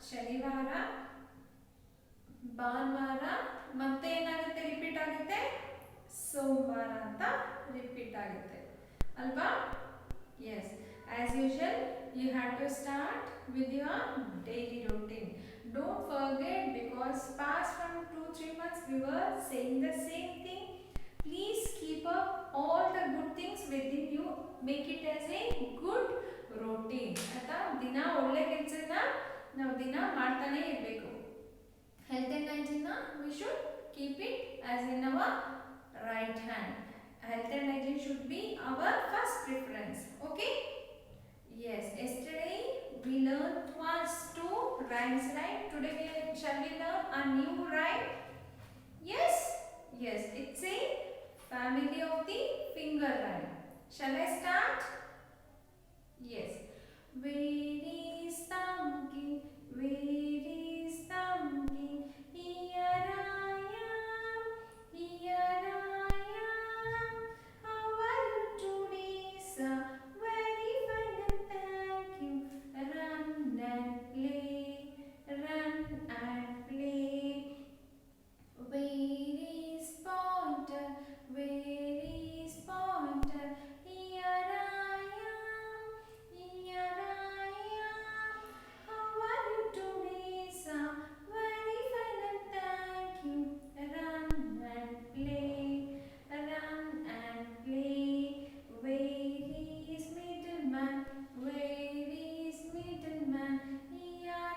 ಶನಿವಾರ, ಭಾನುವಾರ, ಮತ್ತೆ ಏನಾಗುತ್ತೆ ರಿಪೀಟ್ ಆಗುತ್ತೆ ಸೋಮವಾರ ಅಂತ ರಿಪೀಟ್ ಆಗುತ್ತೆ ಅಲ್ವಾ? Yes, as usual you have to start with your daily routine. Don't forget, because past from 2-3 months we were saying the same thing. Please keep up all the good things within you. Make it as a good routine. ಆಯ್ತಾ? ದಿನ ಒಳ್ಳೆ ಕೆಲಸನ ನಾವು ದಿನ ಮಾಡ್ತಾನೆ ಇರಬೇಕು. Health and hygiene we should keep it as in our right hand. Health and hygiene should be our first preference. Okay? Yes, yesterday we learned was 2 rhymes, right? Today shall we learn a new rhyme? Yes? Yes, it's a family of the finger rhyme. Shall I start? Yes. Where is Thumbkin? Where is Thumbkin? Here I am, here I am. How are you today, sir? Very fine and thank you. Run and play, run and play. Where is Pointer? Where is Pointer? Here I am, here I am. How are you today, sir? Very fine and thank you. Run and play, run and play. Where is Middleman? Where is Middleman? Here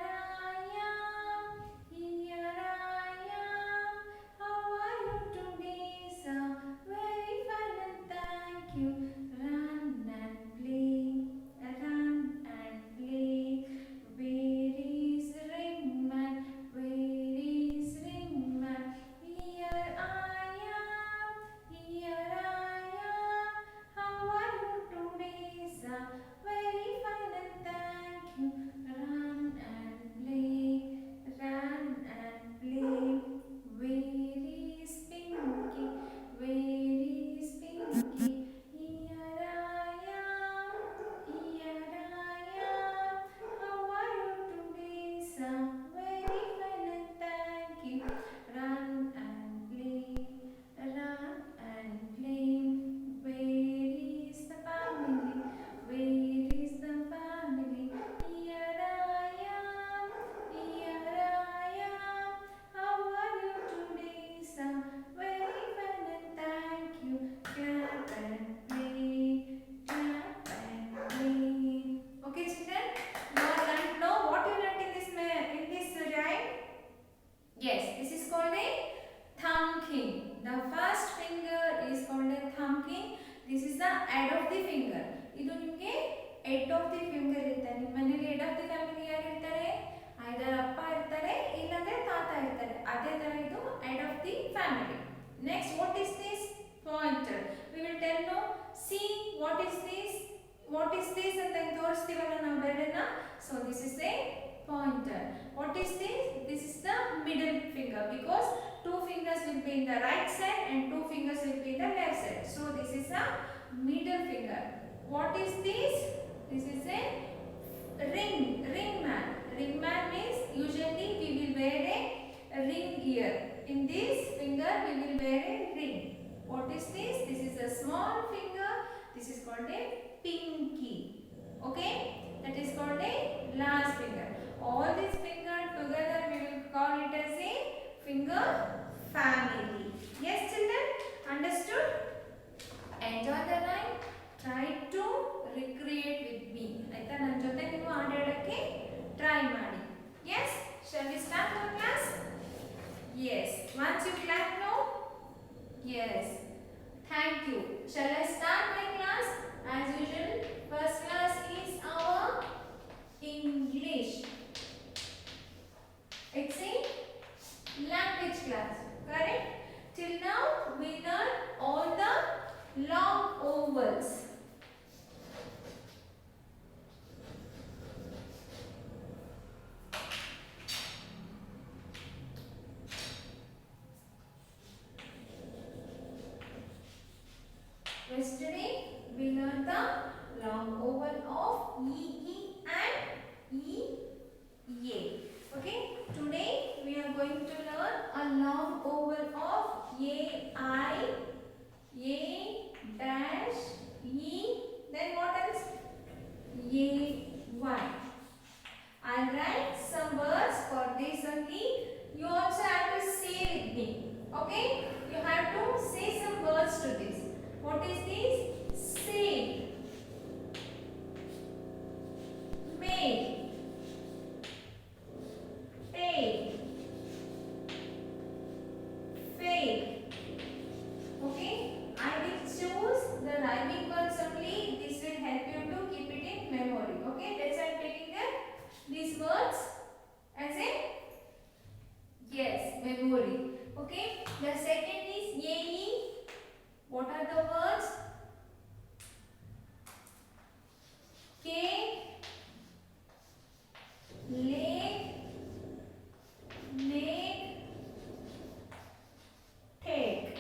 I am, here I am. How are you today, sir? Very fine and thank you. Run and play, run and play. Where is Ringman? Where is Ringman? Here I am, here I am. How are you today, sir? Very fine and thank you. Run and play, run and play. Where is Pinky? Where is Pinky? Here I am, here I am. How are you today, sir? Very fine and thank you. Run and play, run and play. Where is the family? Where is the family? Here I am, here I am. How are you today, sir? Very fine and thank you. Clap and play, clap and play. Okay, children, you are learned now. What you learned in this rhyme? Yes, this is called a thumb king. The first finger is called a thumb king. This is the head of the finger. ಇದು ನಿಮಗೆ head of the finger ಇರ್ತಾರೆ. ನಿಮ್ಮ ಮನೆಯಲ್ಲಿ head of the family ಯಾರು ಇರ್ತಾರೆ? ಐದರ್ ಅಪ್ಪ ಇರ್ತಾರೆ, ಇಲ್ಲಾಂದ್ರೆ ತಾತ ಇರ್ತಾರೆ. ಅದೇ ತರ ಇದು head of the family. Next, what is this? Pointer. We will tell now. See, what is this? What is this? ಅಂತ ತೋರಿಸ್ತೀವಲ್ಲ ನಾವು ಬೆರಳನ್ನ. So this is a pointer. What is this? This is the middle finger, because 2 fingers will be in the right side and 2 fingers will be in the left side. So this is a middle finger. What is this? This is a ring man. Ring man means usually we will wear a ring here. In this finger we will wear a ring. What is this? This is a small finger. This is called a pinky. Okay, that is called a last finger. All these fingers together we will call it as a finger family. Yes, children, understood? Enjoy the rhyme. Try to recreate with me. ಆಯ್ತಾ? ನನ್ನ ಜೊತೆ ನೀವು ಆಡಾಡಕ್ಕೆ try ಮಾಡಿ. Yes, shall we start our class? Yes, once you clap now. Yes, thank you. Shall I start my class? As usual, first class is our English. It's a language class, correct? Till now we learned all the long vowels. Yesterday we learned the long vowel of E, E and E, A. Okay, you have to say some words to this. What is this? Say, make, take, fake. Okay, I will choose the rhyming words only. This will help you to keep it in memory. Okay, that's why I am taking these words as a yes memory. Okay, the second is ye. What are the words? Cake, lake, make, take.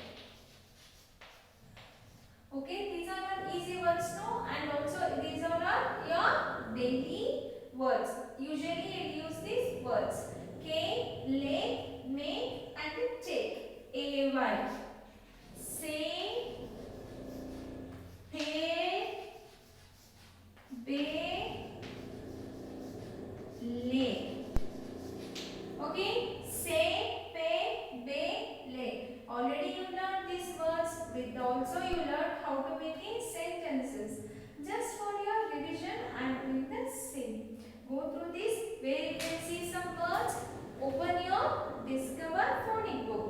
Okay, these are not easy words, no, and also these are not your daily words. Usually you use these words: cake, lake, make, and take. A-Y. Say, pay, bay, lay. Okay, say, pay, bay, lay. Already you learned these words. With also you learned how to make sentences. Just for your revision, I am doing the same. Go through this where you can see some words. Open your Discover Phonic book.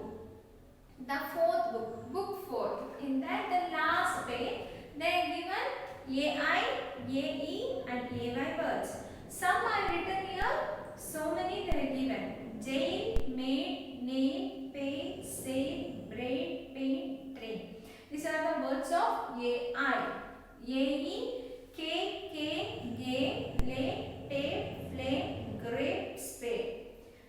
The fourth book, book 4. In that the last page, they are given AI, AE and AY words. Some are written here, so many they are given. Jail, maid, nail, pay, save, braid, paint, train. These are the words of AI. AE, cake, game, lay, tape, flame, grape, spade.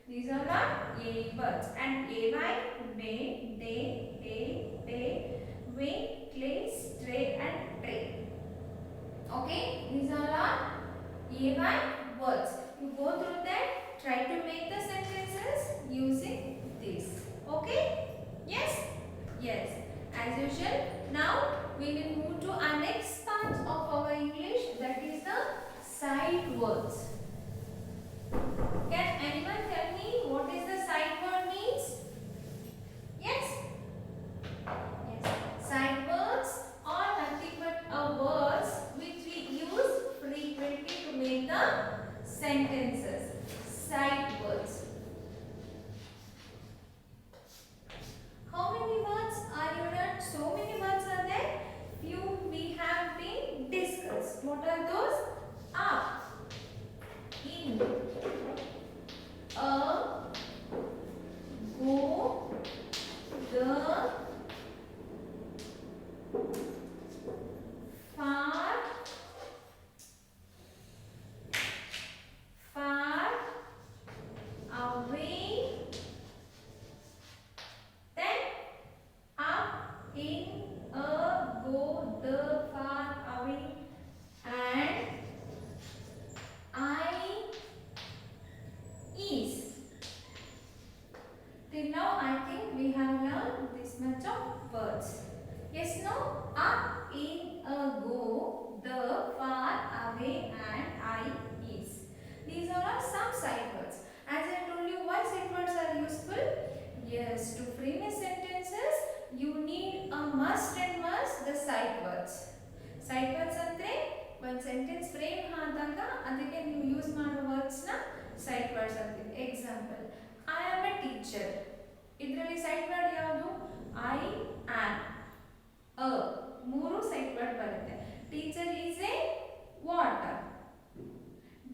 These are the A words, and AY, bay, day, pay, wing, clay, stray and tray. Okay, these are our AY words. You go through that, try to make the sentences using this. Okay? Yes? Yes. As usual, now we will move to our next part of our English, that is the sight words. Can anyone tell me what is the sight word means? Yes? Yes. Sight words are nothing but words which we use frequently to make the sentences. Sight words. How many words are you learned? So many words are there. Few we have been discussed. What are those? Up, in, a, go, the, far, far, away, then up, in, a, go, the, far, away, and I, is. Till now I think we have learned this much of words. Yes, no? Up, in, a, go, the, far, away and I, is. These are some sight words. As I told you, why sight words are useful? Yes, to frame a sentences, you need a must and must the sight words. Sight words andre one sentence frame ಆದಾಗ ಅದಕ್ಕೆ ನೀವು use ಮಾಡೋ words ನ sight words ಅಂತೀವಿ. Example, I am A teacher. ಇದರಲ್ಲಿ sight word ಯಾವುದು? I am, ಅ, ಮೂರು sight word ಬರುತ್ತೆ. Teacher is A what?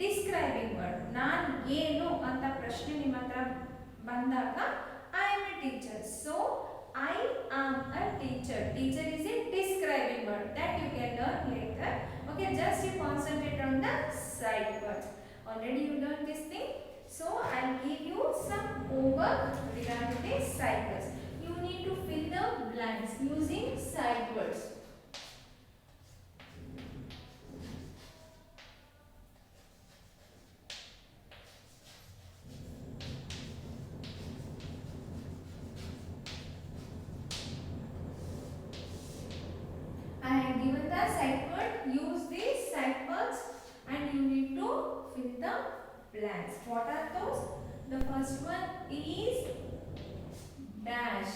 Describing word. ನಾನು ಏನು ಅಂತ ಪ್ರಶ್ನೆ ನಿಮ್ಮ ಹತ್ರ ಬಂದಾಗ I am A teacher. So I am a teacher. Teacher is a describing word that you can learn later. Okay, just you concentrate on the sight words. Already you learned this thing. So I'll give you some homework regarding the sight words. You need to fill the blanks using sight words. Given the sight word, use these sight words and you need to fill the blanks. What are those? The first one is dash.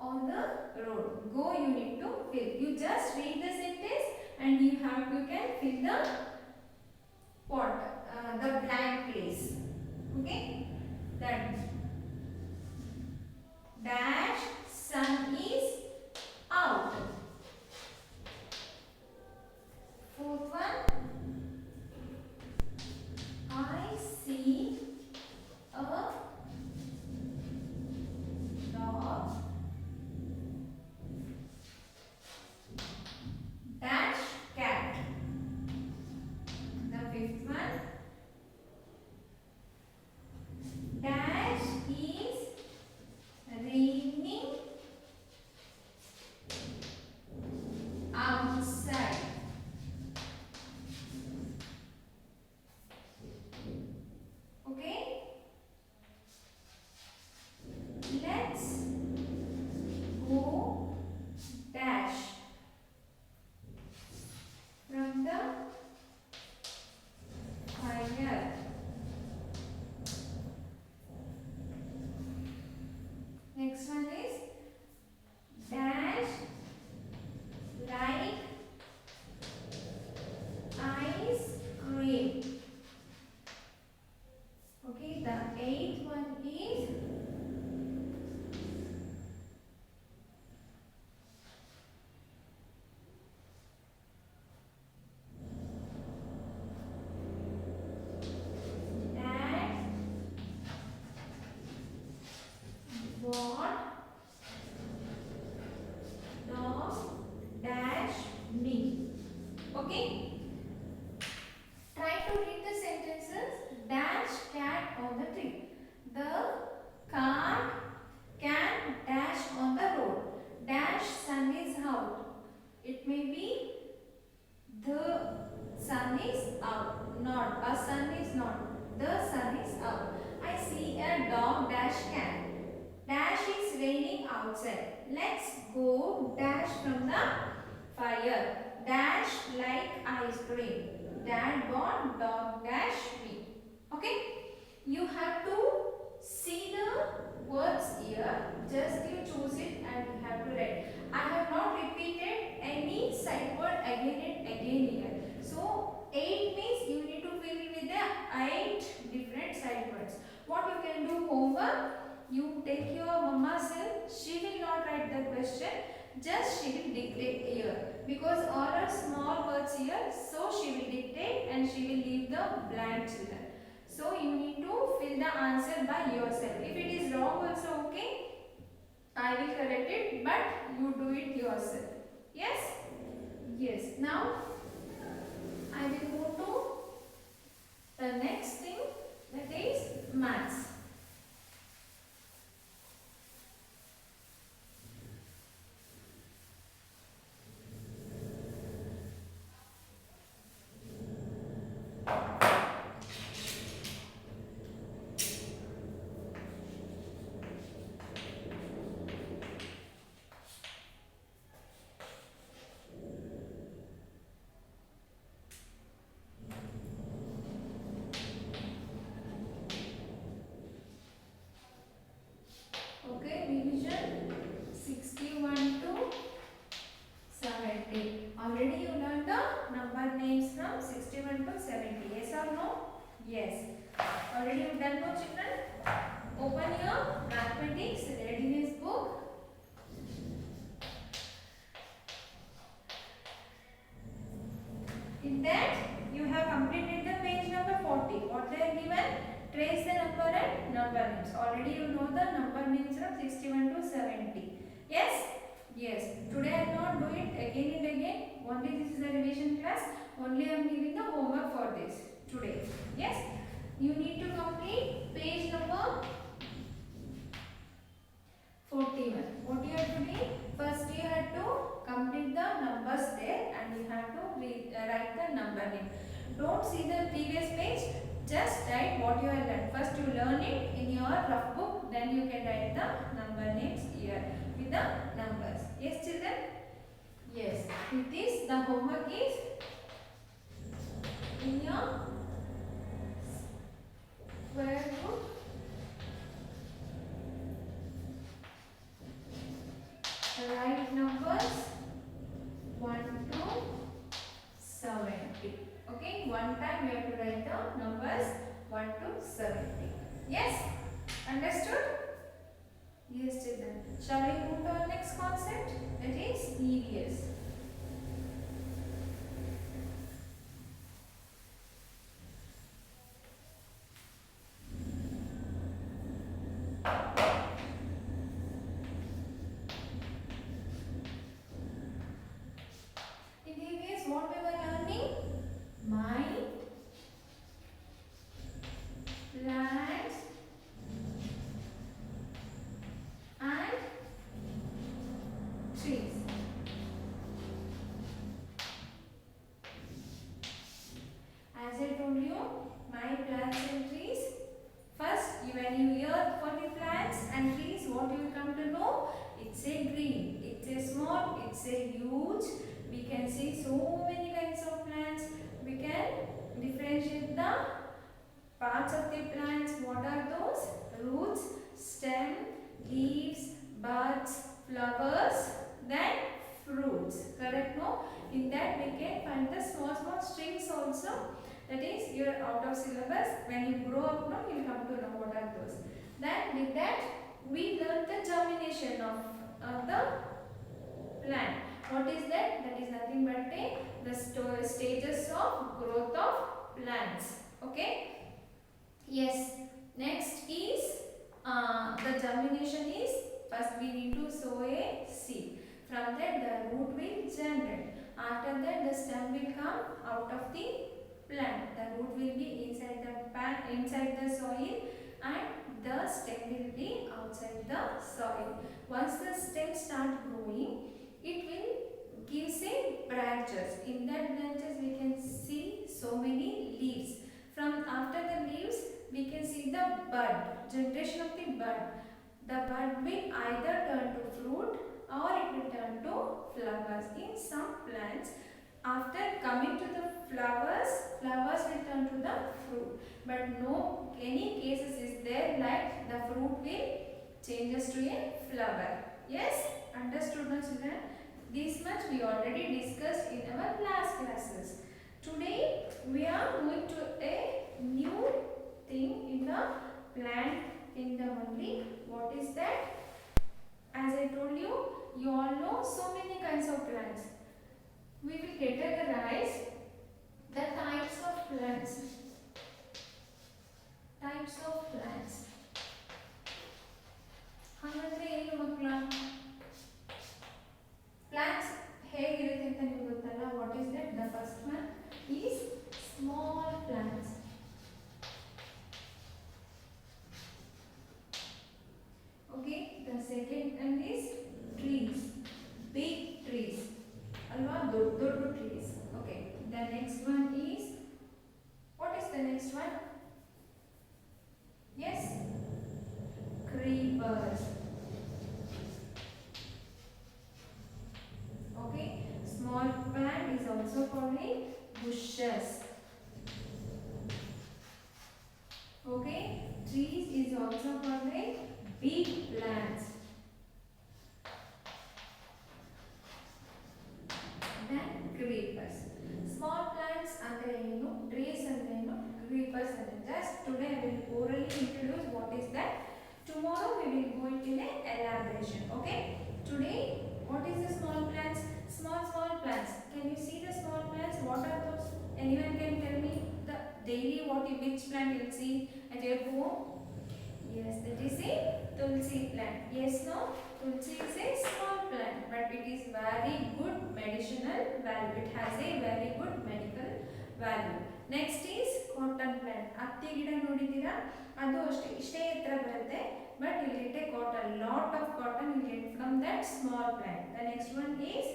on the road. Go, you need to fill. You just read the sentence and you can fill the the blank place. Okay, that dash sun is out. Fourth one, I see a dog dash cat. The fifth one, dash is raining outside. Okay, let's go dash from the fire. Next one is dash like ice cream. Okay, the eighth one is dad bought dog dash me. Okay, try to read the sentences. Dash cat on the tree. The car can dash on the road. Dash sun is out. It may be the sun is out. Not a sun is not. The sun is out. I see a dog dash cat. Dash is raining outside. Let's go dash from the fire. Dash like ice cream. Dad bought dog dash me. Okay, you have to see the words here. Just you choose it and you have to write. I have not repeated any side word again and again here. So 8 means you need to fill with the 8 different side words. What you can do homework, you take your mama's help. She will not write the question, just she will dictate here, because all are small words here, so she will dictate and she will leave the blank children. So you need to fill the answer by yourself. If it is wrong also okay, I will correct it, but you do it yourself. Yes? Yes. Now I will go to the next thing, that is maths. Okay, division 61 to 70. Already you learned the number names from 61 to 70. Yes or no? Yes. Already you done, no children? Open your mathematics readiness book. In that you have completed the page number 40. What they are given? Trace the number and number names. Already you know the number names from 61 to 70. Yes? Yes. Today I will not do it again and again. Only this is the revision class. Only I am giving the homework for this today. Yes? You need to complete page number 41. What you have to do? First you have to complete the numbers there and you have to write the number name. Don't see the previous page. Just write what you have learned. First you learn it in your rough book, then you can write the number names here with the numbers. Yes children? Yes. With this the homework is in your square root Write numbers 1 to 70. Okay, one time we have to write the numbers 1 to 70. Yes, understood? Yes, children. Shall we move to our next concept? That is EVS. In EVS, what we were learning? Mind, plants, and trees. As I told you, my plants and trees. First, when you hear for the plants and trees, what you will come to know? It's a green, it's a small, it's a huge. We can see so many kinds of plants. We can differentiate the parts of the plants. What are those? Roots, stem, leaves, buds, flowers, then fruits. Correct? No? In that we can find the small strings also. That is, you are out of syllabus. When you grow up now, you will come to know what are those. Then with that, we learn the germination of the plant. What is that? That is nothing but the stages of growth of plants. Okay? Yes. Next is the germination is, first we need to sow a seed. From that the root will generate. After that the stem will come out of the plant. The root will be inside the soil, and the stem will be outside the soil. Once the stem start growing, it will give say branches. In that branches we can see so many leaves. From after the leaves we can see the bud, generation of the bud. The bud will either turn to fruit or it will turn to flowers. In some plants, after coming to the flowers will turn to the fruit. But no any cases is there like the fruit will changes to a flower. Yes, understood my children? This much we already discussed in our last classes. Today we are going to a new thing in the plant kingdom only. What is that? As I told you, you all know so many kinds of plants. We will categorize the types of plants. Types of plants. ಹಾಗಾದ್ರೆ ಏನು ಮಕ್ಕಳ plants ಹೇಗಿರುತ್ತೆ ಅಂತ ನಿಮಗೆ ಗೊತ್ತಲ್ಲ. What is that? The first one is small plants. Okay, the second one is trees, big trees, alwa dod trees. Okay, the next one is, what is the next one? Yes, creepers. Okay, small plant is also called a bushes. Okay, trees is also called a big plants. Then creepers. Small plants andre enu, trees andre enu, creepers andre. Just today I will orally introduce what is that. Tomorrow we will go into an elaboration. Okay. Today, what is the small plants? Small plants. Can you see the small plants? What are those? Anyone can tell me the daily which plant you will see at your home? Yes, that is a tulsi plant. Yes, no? Tulsi is a small plant, but it is very good medicinal value. It has a very good medical value. Next is cotton plant. ಹತ್ತಿ ಗಿಡ ನೋಡಿದ್ದೀರಾ? ಅದು ಅಷ್ಟೇ ಇಷ್ಟೇ ಎತ್ತರ ಬರುತ್ತೆ, but you will get a cotton, lot of cotton you get from that small plant. The next one is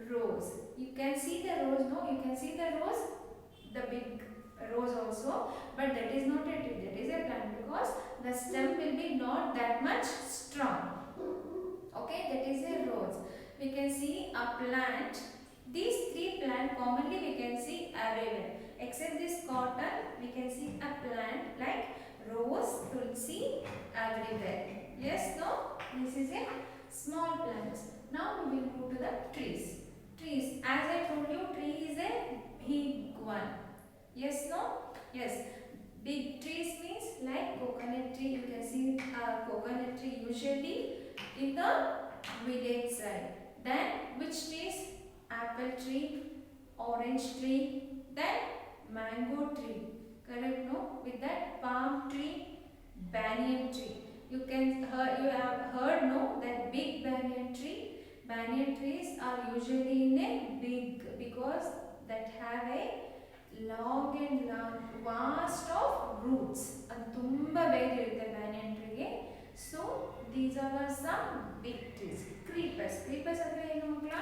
rose. You can see the rose, no? You can see the rose, the big rose also, but that is not a tree, that is a plant, because the stem will be not that much strong. Okay, that is a rose. We can see a plant. These three plants commonly we can see everywhere. Except this cotton, we can see a plant like rose, tulsi everywhere. Yes, no? This is a small plants. Now we will move to the trees. Trees, as I told you, tree is a big one. Yes, no? Yes. Big trees means like coconut tree. You can see coconut tree usually in the village side. Then which trees? Apple tree, orange tree, then mango tree. Correct, no? With that palm tree, banyan tree. You have heard, no, that big banyan tree. Banyan trees are usually in a big because that have a long and vast of roots. ಅದು ತುಂಬ ಬೇರಿರುತ್ತೆ banyan tree. So these are some big trees. Creepers. Creepers ಅಂದ್ರೆ ಏನು ಮಕ್ಕಳ?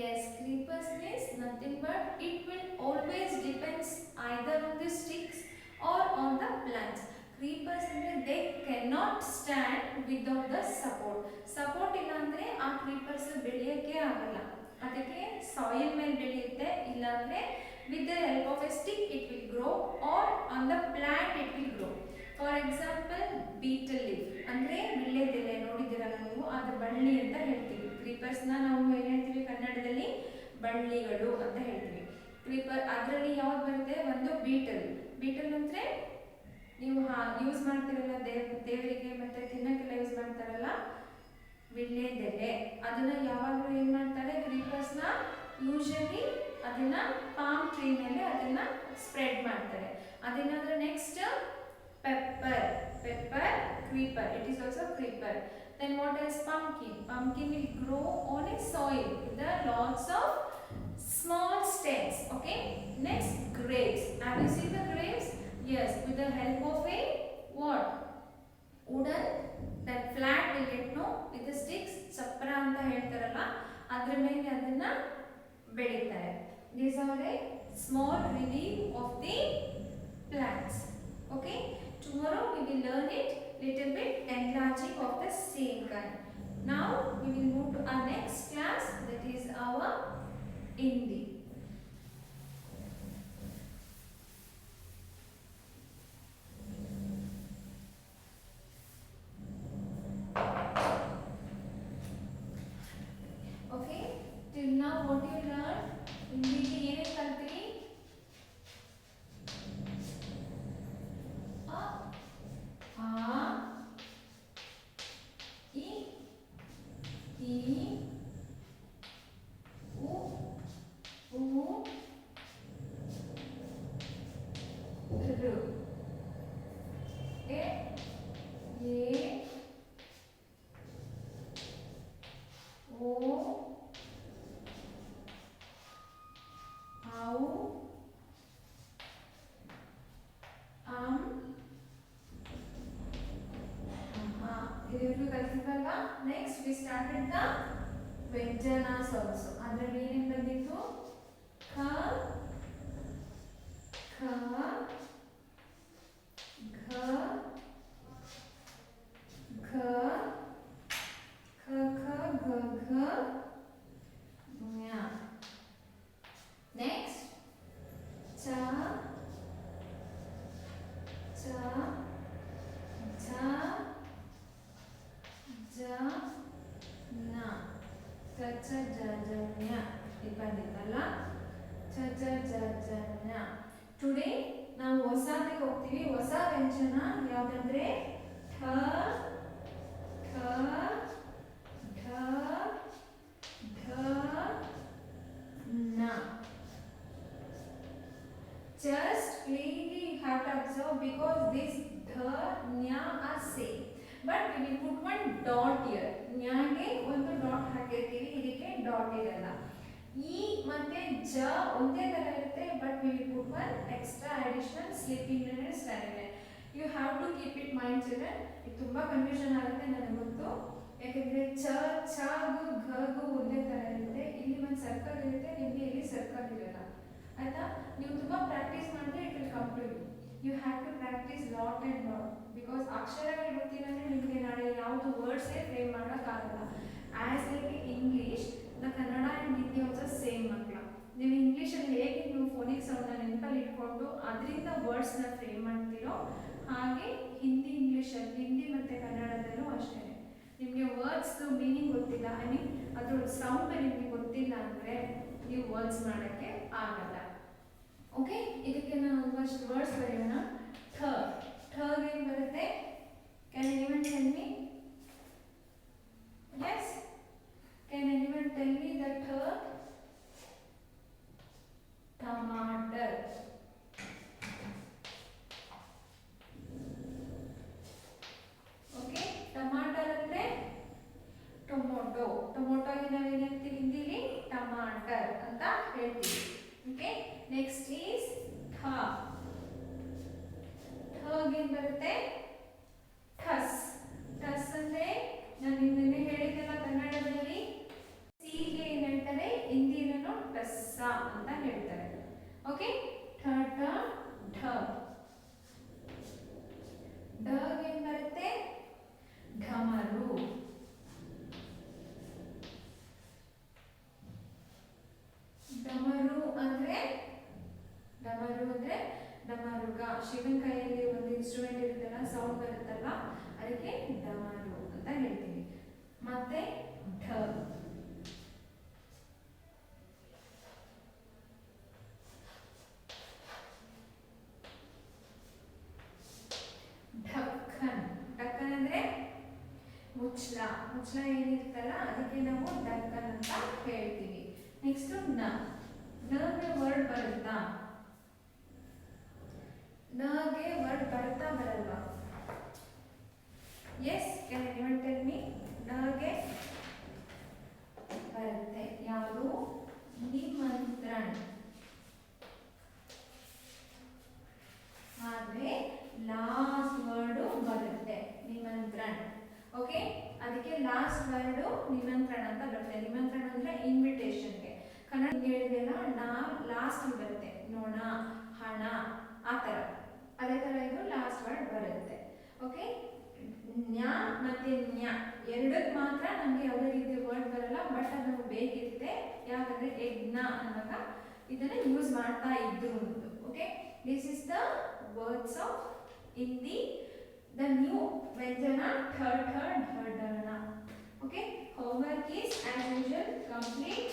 Yes, creepers means nothing but it will always depends either on the sticks or on the plants. Creepers ಅಂದ್ರೆ they cannot stand without the support. Support ಇಲ್ಲ ಅಂದ್ರೆ ಆ creepers ಬೆಳೆಯಕ್ಕೆ ಆಗಲ್ಲ. ಅದಕ್ಕೆ soil ಮೇಲೆ ಬೆಳೆಯುತ್ತೆ, ಇಲ್ಲ ಅಂದ್ರೆ with the help of a stick it will grow or on the plant it will grow. For example, beetle leaf ಅಂದ್ರೆ ವಿಳ್ಯದೆಲೆ ನೋಡಿದಿರಲ್ಲ ನೀವು, ಅದು ಬಳ್ಳಿ ಅಂತ ಹೇಳ್ತೀವಿ. ಕ್ರೀಪರ್ಸ್ ನಾವು ಏನು ಹೇಳ್ತೀವಿ ಕನ್ನಡದಲ್ಲಿ? ಬಳ್ಳಿಗಳು ಅಂತ ಹೇಳ್ತೀವಿ. ಕ್ರೀಪರ್ ಅದರಲ್ಲಿ ಯಾವ್ದು ಬರುತ್ತೆ? ಒಂದು ಬೀಟಲ್. ಬೀಟಲ್ ಅಂದ್ರೆ ನೀವು ಯೂಸ್ ಮಾಡ್ತಿರಲ್ಲ ದೇವರಿಗೆ ಮತ್ತೆ ತಿನ್ನಕ್ಕೆಲ್ಲ ಯೂಸ್ ಮಾಡ್ತಾರಲ್ಲ ವಿಳ್ಯದೆಲೆ, ಅದನ್ನ ಯಾವಾಗಲೂ ಏನ್ ಮಾಡ್ತಾರೆ ಕ್ರೀಪರ್ಸ್ನ ಯೂಶಲಿ ಅದನ್ನ ಪಾಮ್ ಟ್ರೀ ಮೇಲೆ ಅದನ್ನ ಸ್ಪ್ರೆಡ್ ಮಾಡ್ತಾರೆ. ಅದೇನಾದ್ರೆ next pepper creeper, it is also creeper. Then what is pumpkin? Pumpkin will grow on a soil with the lots of small stems. Okay, next grapes. Have you seen the grapes? Yes, with the help of a what? Wooden, that flat will get, no, with the sticks chapra anta ಹೇಳ್ತಾರಲ್ಲ ಅದರ ಮೇಲೆ ಅದನ್ನ ಬೆಳೀತಾರೆ. These are a small review of the plants. Okay, tomorrow we will learn it little bit enlarging of the same kind. Now we will move to our next class, that is our Hindi. Okay, till now what you learned? Hindi ke yene kaltiri? Next we started the Vyanjanas also. ಅದರಲ್ಲಿ ಏನೇನು ಬಂದಿತ್ತು? ಖ ಖ ಘ ಘ ಖ ಖ ಘ ಘ ಞ. Next ಚ ಛ ಝ ज न च च ज ज ञ ಇದು ಬಂದಿತ್ತಲ್ಲ च च ज ज ञ. ಟುಡೇ ನಾವು ಹೊಸದಕ್ಕೆ ಹೋಗ್ತೀವಿ. ಹೊಸ ವ್ಯಂಜನ ಯಾವುದಂದ್ರೆ ಠ ಠ ಢ ಢ ನ. Just clearly you have to observe because this dha nya are same. But we will put one dot here. ನ್ಯಾಗೆ ಒಂದು ಡಾಟ್ ಹಾಕಿರ್ತೀವಿ, ಇದಕ್ಕೆ ಡಾಟ್ ಇರಲ್ಲ. ಈ ಮತ್ತೆ ಜ ಒಂದೇ ತರ ಇರುತ್ತೆ, but we will put one extra additional sleeping and standing. You have to keep it mind children. ಇದು ತುಂಬಾ ಕನ್ಫ್ಯೂಷನ್ ಆಗುತ್ತೆ ನನಗೆ ಗೊತ್ತು, ಯಾಕಂದ್ರೆ ಚ ಛ ಗು ಘ ಗು ಒಂದೇ ತರ ಇರುತ್ತೆ. ಇಲ್ಲಿ ಒಂದು ಸರ್ಕಲ್ ಇರುತ್ತೆ, ನಿಮಗೆ ಇಲ್ಲಿ ಸರ್ಕಲ್ ಇರಲ್ಲ. ಆಯ್ತಾ? ನೀವು ತುಂಬಾ ಪ್ರಾಕ್ಟೀಸ್ ಮಾಡಿದ್ರೆ it will come to you. You have to practice lot and lot because ಅಕ್ಷರಗಳು ಗೊತ್ತಿಲ್ಲಂದ್ರೆ ನಿಮಗೆ ನಾಳೆ ಯಾವುದು ವರ್ಡ್ಸೇ ಫ್ರೇಮ್ ಮಾಡೋಕ್ಕಾಗಲ್ಲ. As like English the Kannada and Hindi also same ಮಕ್ಕಳ. ನೀವು ಇಂಗ್ಲೀಷಲ್ಲಿ ಹೇಗೆ ನೀವು ಫೋನಿಕ್ ಸೌಂಡನ್ನ ನೆನಪಲ್ಲಿ ಇಟ್ಕೊಂಡು ಅದರಿಂದ ವರ್ಡ್ಸ್ನ ಫ್ರೇಮ್ ಮಾಡ್ತೀರೋ ಹಾಗೆ ಹಿಂದಿ ಇಂಗ್ಲೀಷಲ್ಲಿ ಹಿಂದಿ ಮತ್ತು ಕನ್ನಡದಲ್ಲೂ ಅಷ್ಟೇ. ನಿಮಗೆ ವರ್ಡ್ಸ್ ಮೀನಿಂಗ್ ಗೊತ್ತಿಲ್ಲ, ಐ ಮೀನ್ ಅದ್ರ ಸೌಂಡ್ ನಿಮಗೆ ಗೊತ್ತಿಲ್ಲ ಅಂದರೆ ನೀವು ವರ್ಡ್ಸ್ ಮಾಡೋಕ್ಕೆ ಆಗಲ್ಲ. ಓಕೆ, ಇದಕ್ಕೆ ನಾವು ಫಸ್ಟ್ ವರ್ಡ್ಸ್ ಬರೆಯೋಣ. ಠ, ಠಗೆ ಏನು ಬರುತ್ತೆ? Can anyone tell me? Yes, can anyone tell me the ಠ? ಟಮಾಟರ್. ಓಕೆ, ಟಮಾಟರ್ ಅಂದ್ರೆ ಟೊಮೊಟೊ. ಟೊಮೊಟೊಗೆ ನಾವೇನು ಹೇಳ್ತೀವಿ ಹಿಂದಿಲಿ? ಟಮಾಟರ್ ಅಂತ ಹೇಳ್ತೀವಿ. ಓಕೆ, ನೆಕ್ಸ್ಟ್ ಈಸ್ ಠ. ಠಗೆ ಏನು ಬರುತ್ತೆ? ಠಸ್. ಠಸ್ ಅಂದ್ರೆ ನಾನು ನಿನ್ನೆ ಹೇಳಿದ್ದೆಲ್ಲ ಕನ್ನಡದಲ್ಲಿ. ಸಿಗೆ ಏನು ಹೇಳ್ತಾರೆ? ಹಿಂದಿನೂ ಟಸ್ಸ ಅಂತ ಹೇಳ್ತಾರೆ. ಓಕೆ, ಠ ಠ ಢ. ಢಗೆ ಏನು ಬರುತ್ತೆ? ಢಮರು. ಡಮರು ಅಂದ್ರೆ ಡಮರುಗ. ಶಿವನ ಕೈಯಲ್ಲಿ ಒಂದು ಇನ್ಸ್ಟ್ರೂಮೆಂಟ್ ಇರುತ್ತಲ್ಲ, ಸೌಂಡ್ ಬರುತ್ತಲ್ಲ, ಅದಕ್ಕೆ ಡಮರು ಅಂತ ಹೇಳ್ತೀವಿ. ಮತ್ತೆ ಢ. ಢಕ್ಕನ್. ಢಕ್ಕನ್ ಅಂದ್ರೆ ಮುಚ್ಚಳ. ಮುಚ್ಚಳ ಏನಿರುತ್ತಲ್ಲ ಅದಕ್ಕೆ ನಾವು ಢಕ್ಕನ್ ಅಂತ ಹೇಳ್ತೀವಿ. ನೆಕ್ಸ್ಟ್ ನ. ನಗೆ ವರ್ಡ್ ಬರುತ್ತಾ? ನಗೆ ವರ್ಡ್ ಬರುತ್ತಾ ಬರಲ್ವಾ? Yes, can anyone tell me? ನಗೆ ಬರುತ್ತೆ. ಯಾವುದು? ನಿಮಂತ್ರಣ. ಆದ್ರೆ ಲಾಸ್ಟ್ ವರ್ಡು ಬರುತ್ತೆ, ನಿಮಂತ್ರಣ. ಓಕೆ, ಅದಕ್ಕೆ ಲಾಸ್ಟ್ ವರ್ಡು ನಿಮಂತ್ರಣ ಅಂತ ಬರುತ್ತೆ. ನಿಮಂತ್ರಣ ಅಂದ್ರೆ ಇನ್ವಿಟೇಷನ್ಗೆ. ಕನ್ನಡ ಹೇಳಿದೆಲ್ಲ ನಾ ಲಾಸ್ಟ್ ಬರುತ್ತೆ. ನೋಣ, ಹಣ, ಆ ಥರ. ಅದೇ ಥರ ಇದು ಲಾಸ್ಟ್ ವರ್ಡ್ ಬರುತ್ತೆ. ಓಕೆ, ನ್ಯ ಮತ್ತೆ ನ್ಯ ಎರಡಕ್ಕೆ ಮಾತ್ರ ನಮಗೆ ಯಾವುದೇ ರೀತಿ ವರ್ಡ್ ಬರಲ್ಲ, ಬಟ್ ಅದು ನಮಗೆ ಬೇಕಿರುತ್ತೆ. ಯಾಕಂದ್ರೆ ಯಜ್ಞ ಅನ್ನುವಾಗ ಇದನ್ನ ಯೂಸ್ ಮಾಡ್ತಾ ಇದ್ರು. Okay, this is the words of Hindi, the new ವ್ಯಂಜನ ಠ ಠ ಢ ಢ ಣ. Okay, homework is as usual complete.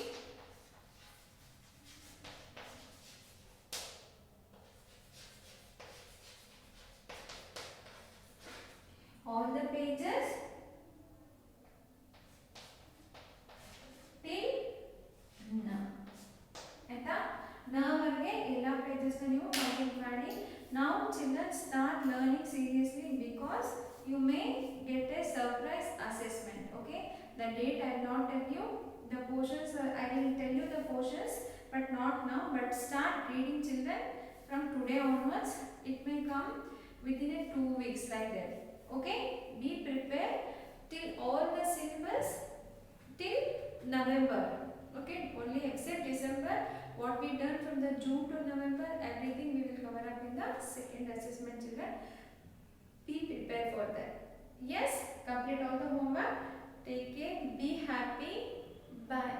All the pages till na. ಆಯ್ತಾ? ನಾವರೆಗೆ ಎಲ್ಲ ಪೇಜಸ್ ನೀವು ಕಂಪ್ಲೀಟ್ ಮಾಡಿ. Now children start learning seriously because you may get a surprise assessment. Okay, the date I will not tell you. The portions I will tell you the portions, but not now. But start reading, children, from today onwards. It may come within a 2 weeks like that. Okay, be prepared till all the syllabus till November. Okay, only except December. What we done from the June to November, everything we will cover up in the second assessment, children. Be prepared for that. Yes, complete all the homework. Take care. Be happy. Bye.